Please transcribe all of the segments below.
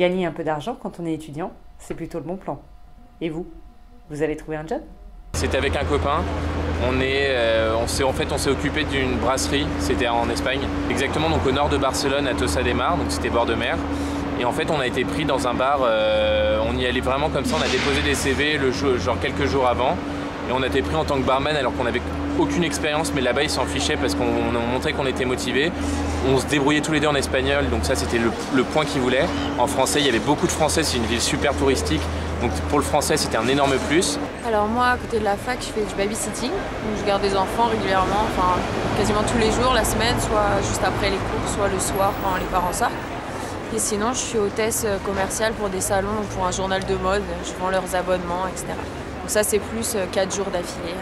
Gagner un peu d'argent quand on est étudiant, c'est plutôt le bon plan. Et vous allez trouver un job? C'était avec un copain. On s'est occupé d'une brasserie, c'était en Espagne. Exactement, donc au nord de Barcelone, à Tossa de Mar, donc c'était bord de mer. Et en fait, on a été pris dans un bar, on y allait vraiment comme ça, on a déposé des CV genre quelques jours avant. Et on a été pris en tant que barman alors qu'on n'avait aucune expérience, mais là-bas ils s'en fichaient parce qu'on montrait qu'on était motivés. On se débrouillait tous les deux en espagnol, donc ça c'était le point qu'ils voulaient. En français, il y avait beaucoup de français, c'est une ville super touristique, donc pour le français c'était un énorme plus. Alors moi, à côté de la fac, je fais du babysitting, donc je garde des enfants régulièrement, enfin quasiment tous les jours, la semaine, soit juste après les cours, soit le soir quand les parents sortent. Et sinon, je suis hôtesse commerciale pour des salons ou pour un journal de mode, je vends leurs abonnements, etc. Donc ça c'est plus 4 jours d'affilée.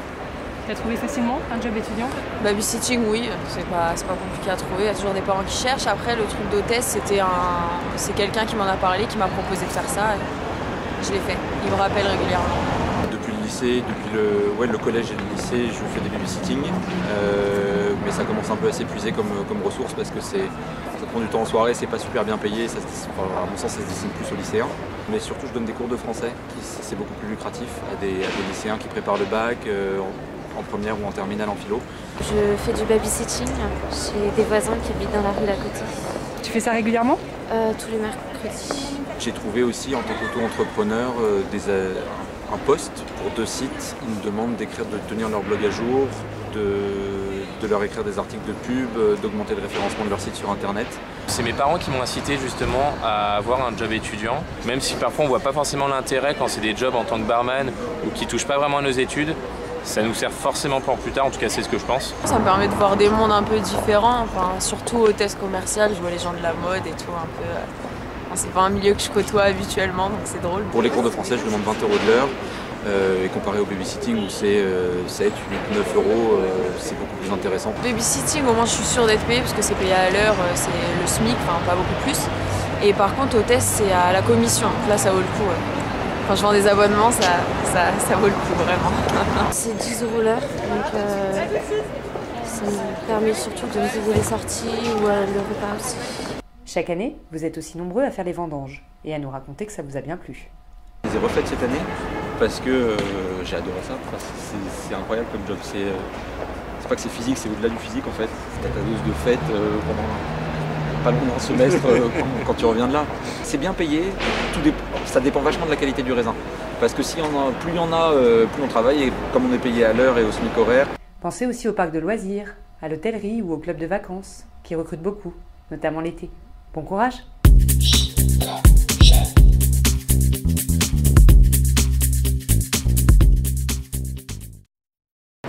Tu as trouvé facilement un job étudiant? Babysitting, oui, c'est pas compliqué à trouver, il y a toujours des parents qui cherchent. Après, le truc d'hôtesse, c'est quelqu'un qui m'en a parlé, qui m'a proposé de faire ça. Et je l'ai fait, il me rappelle régulièrement. Depuis le lycée, depuis le collège et le lycée, je fais des babysitting, mais ça commence un peu à s'épuiser comme ressource parce que ça prend du temps en soirée, c'est pas super bien payé, à mon sens ça se dessine plus aux lycéens. Mais surtout je donne des cours de français, c'est beaucoup plus lucratif à des lycéens qui préparent le bac en première ou en terminale en philo. Je fais du babysitting, j'ai des voisins qui habitent dans la rue d'à côté. Tu fais ça régulièrement? Tous les mercredis. J'ai trouvé aussi en tant qu'auto-entrepreneur un poste pour 2 sites. Ils me demandent de tenir leur blog à jour, de leur écrire des articles de pub, d'augmenter le référencement de leur site sur internet. C'est mes parents qui m'ont incité justement à avoir un job étudiant, même si parfois on voit pas forcément l'intérêt quand c'est des jobs en tant que barman ou qui touchent pas vraiment à nos études. Ça nous sert forcément pour plus tard, en tout cas c'est ce que je pense. Ça me permet de voir des mondes un peu différents, enfin, surtout hôtesse commerciale, je vois les gens de la mode et tout un peu. C'est pas un milieu que je côtoie habituellement, donc c'est drôle. Pour les cours de français, je demande 20 € de l'heure. Et comparé au babysitting où c'est 7, 8, 9 €, c'est beaucoup plus intéressant. Babysitting, au moins je suis sûre d'être payée parce que c'est payé à l'heure, c'est le SMIC, enfin pas beaucoup plus. Et par contre, hôtesse, c'est à la commission, donc là ça vaut le coup. Ouais. Quand je vends des abonnements, ça vaut le coup vraiment. C'est 10 € l'heure, donc ça me permet surtout de me payer les sorties ou le repas aussi. Chaque année, vous êtes aussi nombreux à faire les vendanges et à nous raconter que ça vous a bien plu. Je les ai refaites cette année parce que j'ai adoré ça. Enfin, c'est incroyable comme job. C'est pas que c'est physique, c'est au-delà du physique en fait. T'as ta dose de fête pendant pas loin d'un semestre quand tu reviens de là. C'est bien payé, ça dépend vachement de la qualité du raisin. Parce que plus il y en a, plus on travaille et comme on est payé à l'heure et au SMIC horaire. Pensez aussi au parc de loisirs, à l'hôtellerie ou au club de vacances, qui recrutent beaucoup, notamment l'été. Bon courage!